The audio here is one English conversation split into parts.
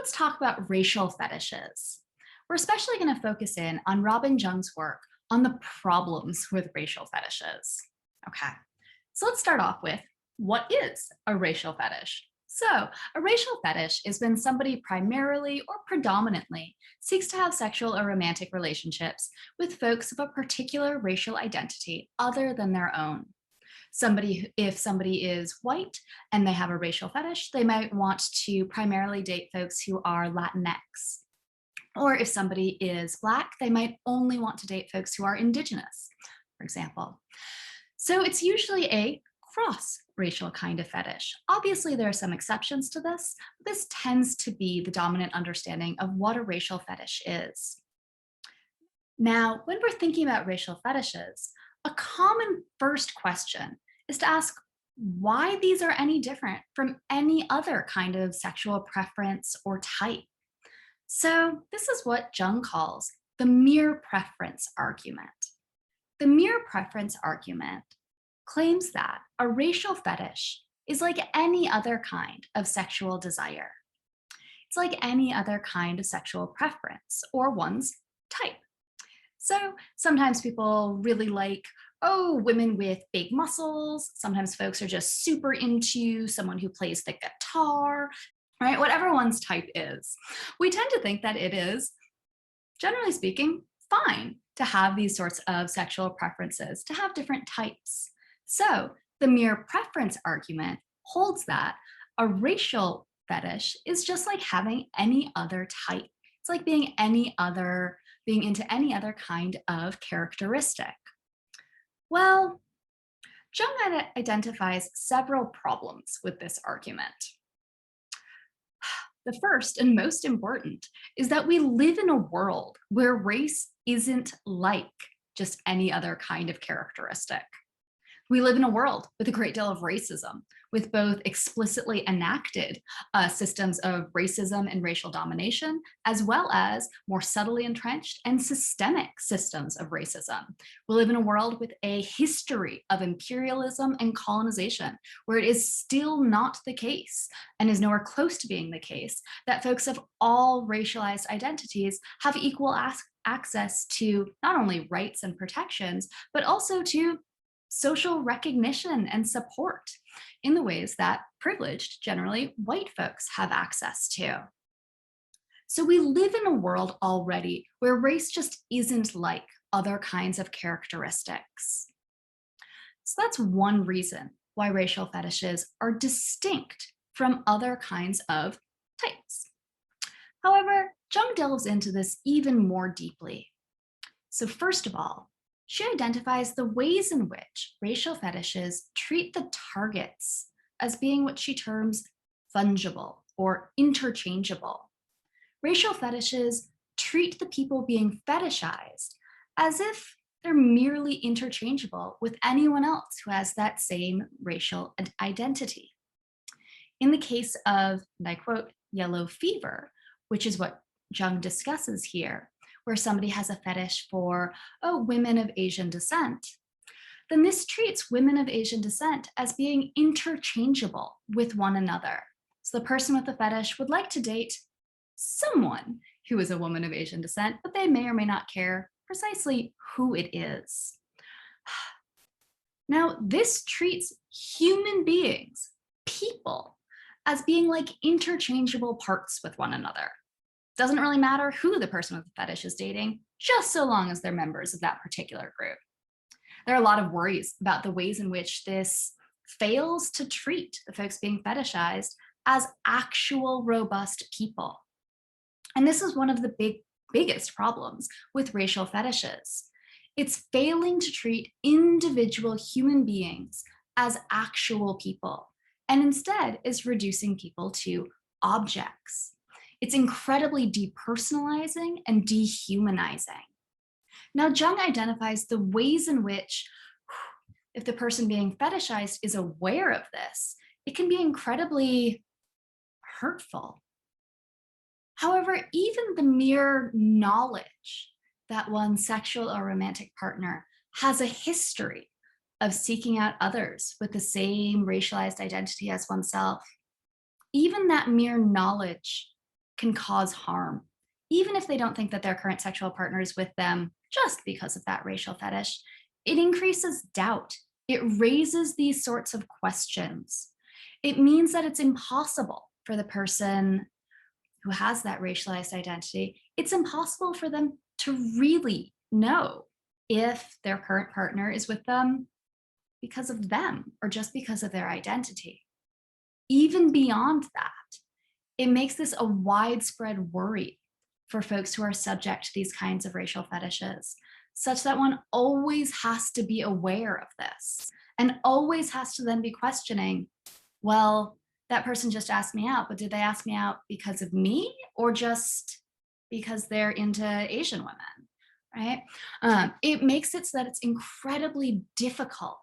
let's talk about racial fetishes. We're especially going to focus in on Robin Jung's work on the problems with racial fetishes. Okay, so let's start off with what is a racial fetish? So, a racial fetish is when somebody primarily or predominantly seeks to have sexual or romantic relationships with folks of a particular racial identity other than their own. If somebody is white and they have a racial fetish, they might want to primarily date folks who are Latinx. Or if somebody is Black, they might only want to date folks who are Indigenous, for example. So it's usually a cross-racial kind of fetish. Obviously, there are some exceptions to this, but this tends to be the dominant understanding of what a racial fetish is. Now, when we're thinking about racial fetishes, a common first question is to ask why these are any different from any other kind of sexual preference or type. So, this is what Jung calls the mere preference argument. The mere preference argument claims that a racial fetish is like any other kind of sexual desire. It's like any other kind of sexual preference or one's type. So sometimes people really like, oh, women with big muscles. Sometimes folks are just super into someone who plays the guitar, right? Whatever one's type is. We tend to think that it is, generally speaking, fine to have these sorts of sexual preferences, to have different types. So the mere preference argument holds that a racial fetish is just like having any other type. It's like being into any other kind of characteristic. Well, Jung identifies several problems with this argument. The first and most important is that we live in a world where race isn't like just any other kind of characteristic. We live in a world with a great deal of racism, with both explicitly enacted systems of racism and racial domination, as well as more subtly entrenched and systemic systems of racism. We live in a world with a history of imperialism and colonization, where it is still not the case, and is nowhere close to being the case, that folks of all racialized identities have equal access to not only rights and protections, but also to social recognition and support in the ways that privileged, generally white folks have access to. So we live in a world already where race just isn't like other kinds of characteristics. So that's one reason why racial fetishes are distinct from other kinds of types. However, Jung delves into this even more deeply. So first of all, she identifies the ways in which racial fetishes treat the targets as being what she terms fungible or interchangeable. Racial fetishes treat the people being fetishized as if they're merely interchangeable with anyone else who has that same racial identity. In the case of, and I quote, yellow fever, which is what Jung discusses here, where somebody has a fetish for, oh, women of Asian descent, then this treats women of Asian descent as being interchangeable with one another. So the person with the fetish would like to date someone who is a woman of Asian descent, but they may or may not care precisely who it is. Now, this treats human beings, people, as being like interchangeable parts with one another. Doesn't really matter who the person with the fetish is dating, just so long as they're members of that particular group. There are a lot of worries about the ways in which this fails to treat the folks being fetishized as actual robust people. And this is one of the biggest problems with racial fetishes. It's failing to treat individual human beings as actual people, and instead is reducing people to objects. It's incredibly depersonalizing and dehumanizing. Now, Jung identifies the ways in which, if the person being fetishized is aware of this, it can be incredibly hurtful. However, even the mere knowledge that one's sexual or romantic partner has a history of seeking out others with the same racialized identity as oneself, even that mere knowledge can cause harm, even if they don't think that their current sexual partner is with them just because of that racial fetish. It increases doubt. It raises these sorts of questions. It means that it's impossible for the person who has that racialized identity, it's impossible for them to really know if their current partner is with them because of them or just because of their identity. Even beyond that, it makes this a widespread worry for folks who are subject to these kinds of racial fetishes, such that one always has to be aware of this and always has to then be questioning, well, that person just asked me out, but did they ask me out because of me or just because they're into Asian women, right? It makes it so that it's incredibly difficult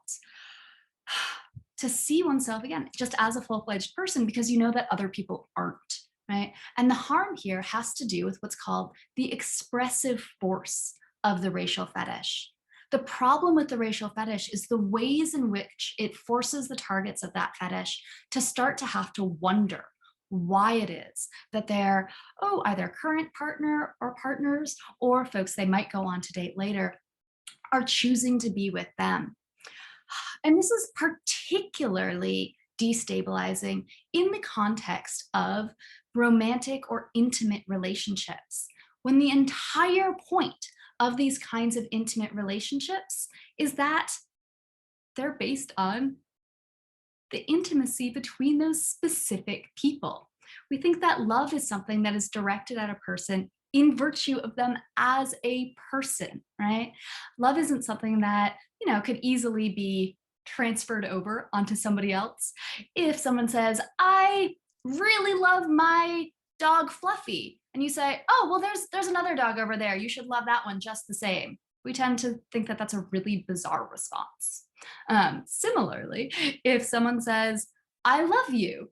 to see oneself again, just as a full-fledged person, because you know that other people aren't, right? And the harm here has to do with what's called the expressive force of the racial fetish. The problem with the racial fetish is the ways in which it forces the targets of that fetish to start to have to wonder why it is that their, either current partner or partners or folks they might go on to date later are choosing to be with them. And this is particularly destabilizing in the context of romantic or intimate relationships, when the entire point of these kinds of intimate relationships is that they're based on the intimacy between those specific people. We think that love is something that is directed at a person in virtue of them as a person, right? Love isn't something that, could easily be transferred over onto somebody else. If someone says, I really love my dog Fluffy, and you say, oh, well, there's another dog over there. You should love that one just the same. We tend to think that that's a really bizarre response. Similarly, if someone says, I love you,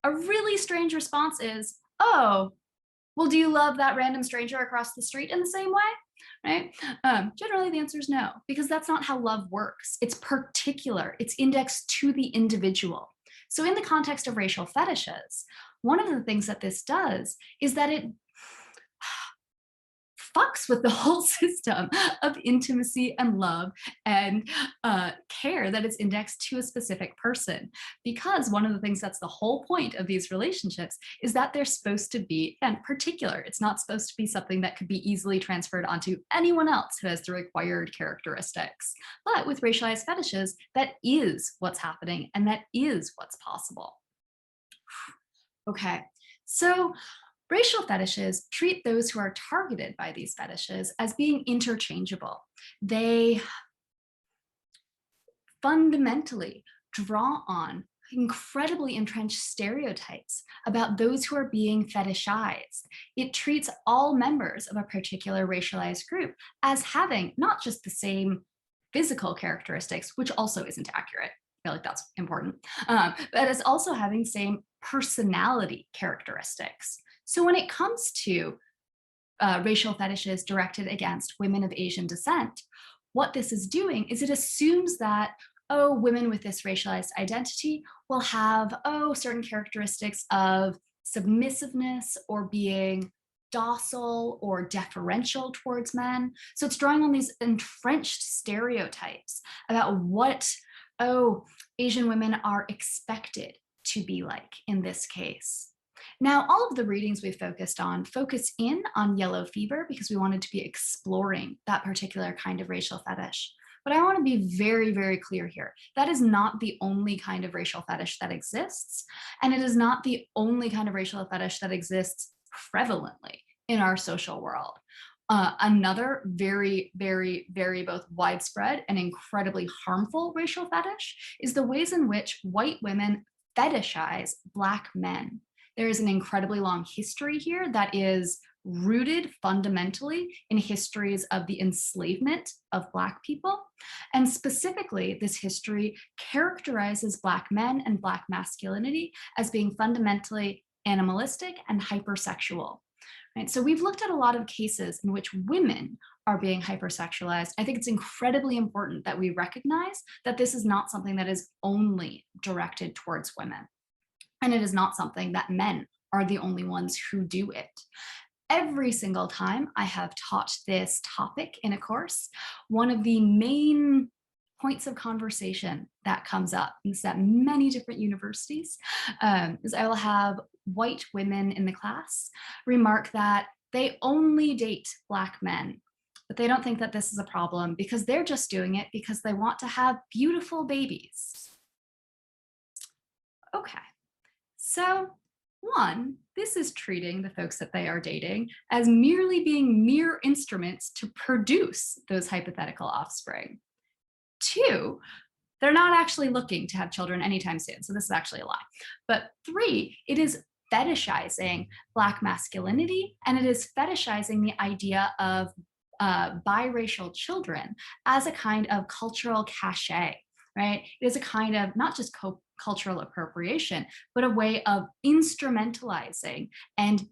a really strange response is, oh, well, do you love that random stranger across the street in the same way? Right? Generally, the answer is no, because that's not how love works. It's particular, it's indexed to the individual. So in the context of racial fetishes, one of the things that this does is that it fucks with the whole system of intimacy and love and care that is indexed to a specific person. Because one of the things that's the whole point of these relationships is that they're supposed to be, again, particular. It's not supposed to be something that could be easily transferred onto anyone else who has the required characteristics. But with racialized fetishes, that is what's happening and that is what's possible. Okay, so racial fetishes treat those who are targeted by these fetishes as being interchangeable. They fundamentally draw on incredibly entrenched stereotypes about those who are being fetishized. It treats all members of a particular racialized group as having not just the same physical characteristics, which also isn't accurate. I feel like that's important, but as also having same personality characteristics. So when it comes to racial fetishes directed against women of Asian descent, what this is doing is it assumes that, women with this racialized identity will have, certain characteristics of submissiveness or being docile or deferential towards men. So it's drawing on these entrenched stereotypes about what, Asian women are expected to be like in this case. Now, all of the readings we focused on focus in on yellow fever because we wanted to be exploring that particular kind of racial fetish. But I want to be very, very clear here. That is not the only kind of racial fetish that exists. And it is not the only kind of racial fetish that exists prevalently in our social world. Another very, very, very both widespread and incredibly harmful racial fetish is the ways in which white women fetishize Black men. There is an incredibly long history here that is rooted fundamentally in histories of the enslavement of Black people. And specifically, this history characterizes Black men and Black masculinity as being fundamentally animalistic and hypersexual. Right? So we've looked at a lot of cases in which women are being hypersexualized. I think it's incredibly important that we recognize that this is not something that is only directed towards women. And it is not something that men are the only ones who do it. Every single time I have taught this topic in a course, one of the main points of conversation that comes up is at many different universities is I will have white women in the class remark that they only date Black men, but they don't think that this is a problem because they're just doing it because they want to have beautiful babies. Okay, so one, this is treating the folks that they are dating as merely being mere instruments to produce those hypothetical offspring. Two, they're not actually looking to have children anytime soon, so this is actually a lie. But three, it is fetishizing Black masculinity, and it is fetishizing the idea of biracial children as a kind of cultural cachet, right? It is a kind of not just cultural appropriation, but a way of instrumentalizing and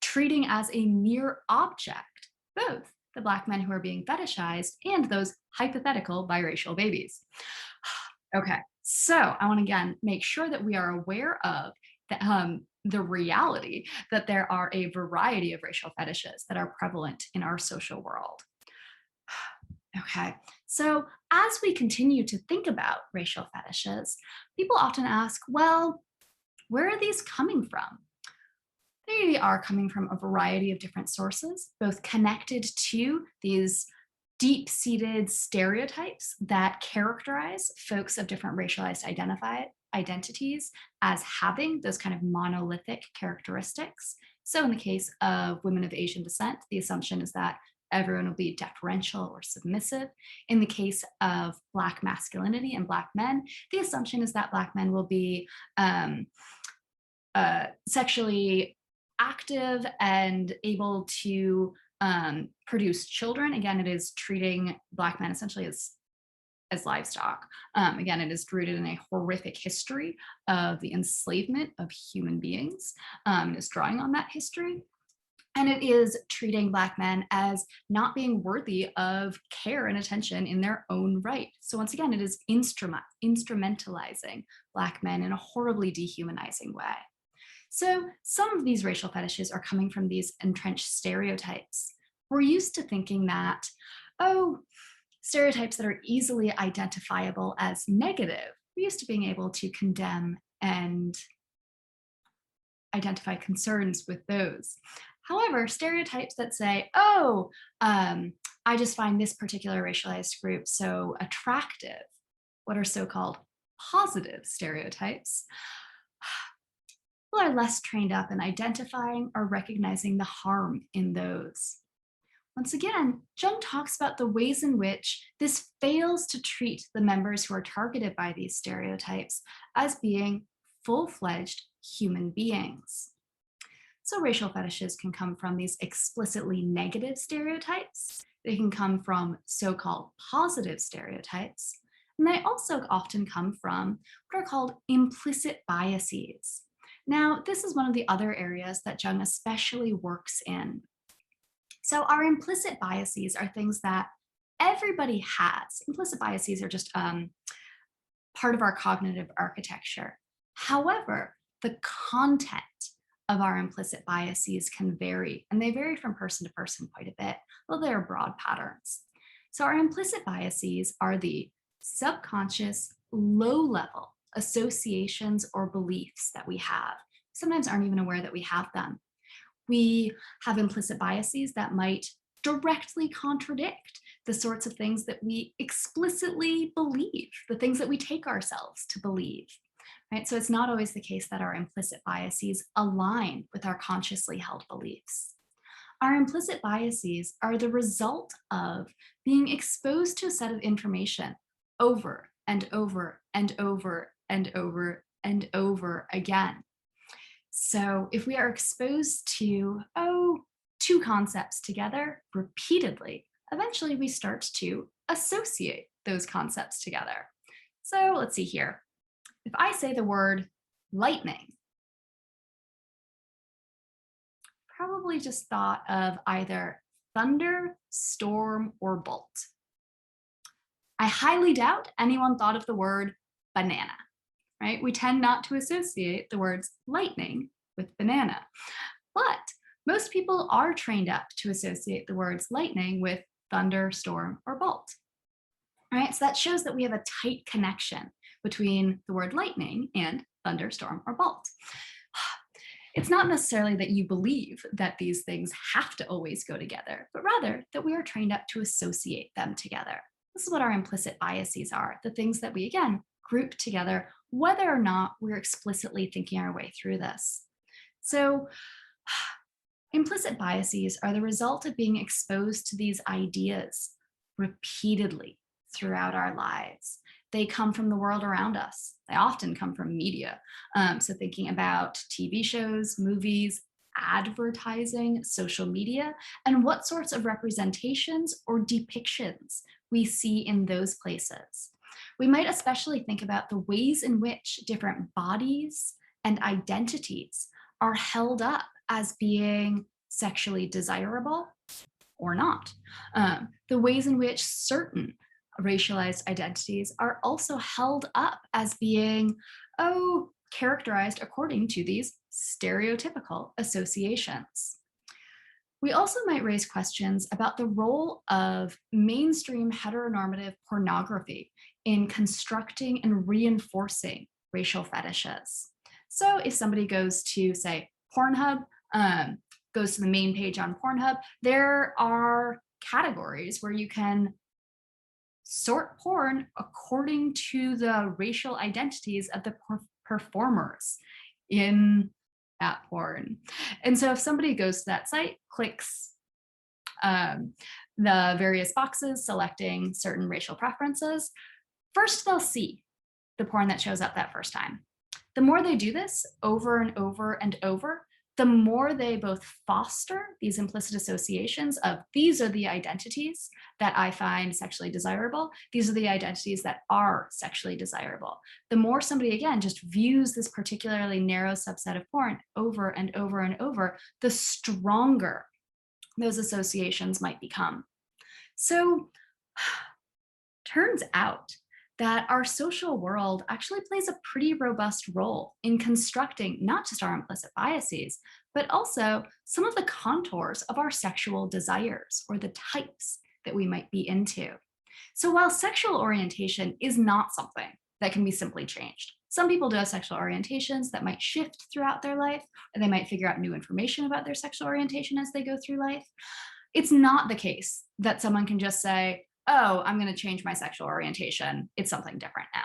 treating as a mere object both the Black men who are being fetishized and those hypothetical biracial babies. Okay, so I want to again make sure that we are aware of the reality that there are a variety of racial fetishes that are prevalent in our social world. Okay, so as we continue to think about racial fetishes, people often ask, well, where are these coming from? They are coming from a variety of different sources, both connected to these deep-seated stereotypes that characterize folks of different racialized identities as having those kind of monolithic characteristics. So in the case of women of Asian descent, the assumption is that everyone will be deferential or submissive. In the case of Black masculinity and Black men, the assumption is that Black men will be sexually active and able to produce children. Again, it is treating Black men essentially as livestock. Again, it is rooted in a horrific history of the enslavement of human beings. It is drawing on that history. And it is treating Black men as not being worthy of care and attention in their own right. So once again, it is instrumentalizing Black men in a horribly dehumanizing way. So some of these racial fetishes are coming from these entrenched stereotypes. We're used to thinking that, oh, stereotypes that are easily identifiable as negative, we're used to being able to condemn and identify concerns with those. However, stereotypes that say, oh, I just find this particular racialized group so attractive, what are so-called positive stereotypes, people are less trained up in identifying or recognizing the harm in those. Once again, Zheng talks about the ways in which this fails to treat the members who are targeted by these stereotypes as being full-fledged human beings. So racial fetishes can come from these explicitly negative stereotypes. They can come from so-called positive stereotypes. And they also often come from what are called implicit biases. Now, this is one of the other areas that Zheng especially works in. So our implicit biases are things that everybody has. Implicit biases are just part of our cognitive architecture. However, the content of our implicit biases can vary, and they vary from person to person quite a bit, though they are broad patterns. So our implicit biases are the subconscious, low-level associations or beliefs that we have. Sometimes aren't even aware that we have them. We have implicit biases that might directly contradict the sorts of things that we explicitly believe, the things that we take ourselves to believe. Right? So it's not always the case that our implicit biases align with our consciously held beliefs. Our implicit biases are the result of being exposed to a set of information over and over and over and over and over again. So if we are exposed to, two concepts together repeatedly, eventually we start to associate those concepts together. So let's see here. If I say the word lightning, probably just thought of either thunder, storm, or bolt. I highly doubt anyone thought of the word banana. right? We tend not to associate the words lightning with banana. But most people are trained up to associate the words lightning with thunder, storm, or bolt. All right, so that shows that we have a tight connection between the word lightning and thunder, storm, or bolt. It's not necessarily that you believe that these things have to always go together, but rather that we are trained up to associate them together. This is what our implicit biases are, the things that we, again, group together, whether or not we're explicitly thinking our way through this. So, implicit biases are the result of being exposed to these ideas repeatedly throughout our lives. They come from the world around us. They often come from media. So thinking about TV shows, movies, advertising, social media, and what sorts of representations or depictions we see in those places. We might especially think about the ways in which different bodies and identities are held up as being sexually desirable or not. The ways in which certain racialized identities are also held up as being, characterized according to these stereotypical associations. We also might raise questions about the role of mainstream heteronormative pornography in constructing and reinforcing racial fetishes. So if somebody goes to, say, Pornhub, goes to the main page on Pornhub, there are categories where you can sort porn according to the racial identities of the performers in that porn. And so if somebody goes to that site, clicks the various boxes selecting certain racial preferences, first they'll see the porn that shows up that first time. The more they do this over and over and over, the more they both foster these implicit associations of these are the identities that I find sexually desirable, these are the identities that are sexually desirable. The more somebody, again, just views this particularly narrow subset of porn over and over and over, the stronger those associations might become. So, turns out that our social world actually plays a pretty robust role in constructing not just our implicit biases, but also some of the contours of our sexual desires or the types that we might be into. So while sexual orientation is not something that can be simply changed, some people do have sexual orientations that might shift throughout their life, or they might figure out new information about their sexual orientation as they go through life. It's not the case that someone can just say, oh, I'm going to change my sexual orientation. It's something different now.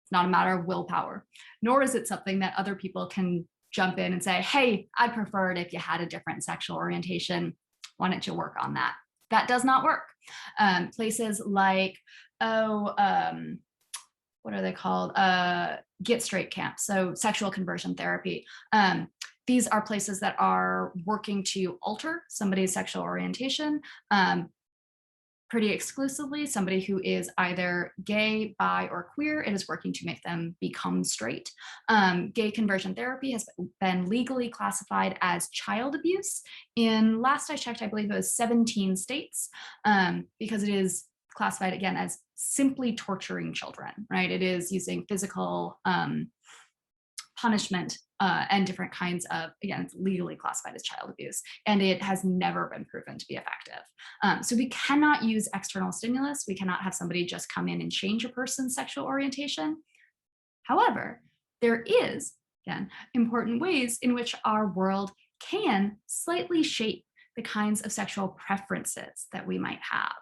It's not a matter of willpower, nor is it something that other people can jump in and say, hey, I'd prefer it if you had a different sexual orientation. Why don't you work on that? That does not work. Places like, what are they called? Get straight camps, so sexual conversion therapy. These are places that are working to alter somebody's sexual orientation pretty exclusively. Somebody who is either gay, bi, or queer, it is working to make them become straight. Gay conversion therapy has been legally classified as child abuse. In last I checked, I believe it was 17 states, because it is classified again as simply torturing children, right? It is using physical punishment and different kinds of, again, it's legally classified as child abuse, and it has never been proven to be effective. So we cannot use external stimulus. We cannot have somebody just come in and change a person's sexual orientation. However, there is, again, important ways in which our world can slightly shape the kinds of sexual preferences that we might have.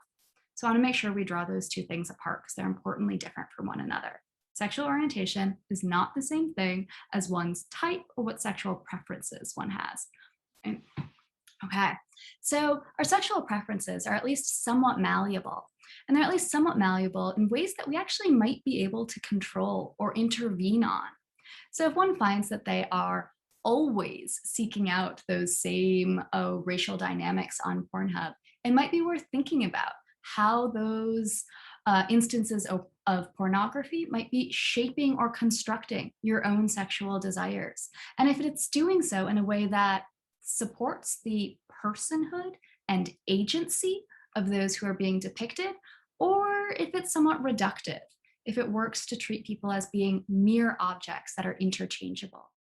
So I want to make sure we draw those two things apart because they're importantly different from one another. Sexual orientation is not the same thing as one's type or what sexual preferences one has. Okay, so our sexual preferences are at least somewhat malleable, and they're at least somewhat malleable in ways that we actually might be able to control or intervene on. So if one finds that they are always seeking out those same racial dynamics on Pornhub, it might be worth thinking about how those instances of pornography might be shaping or constructing your own sexual desires. And if it's doing so in a way that supports the personhood and agency of those who are being depicted, or if it's somewhat reductive if it works to treat people as being mere objects that are interchangeable.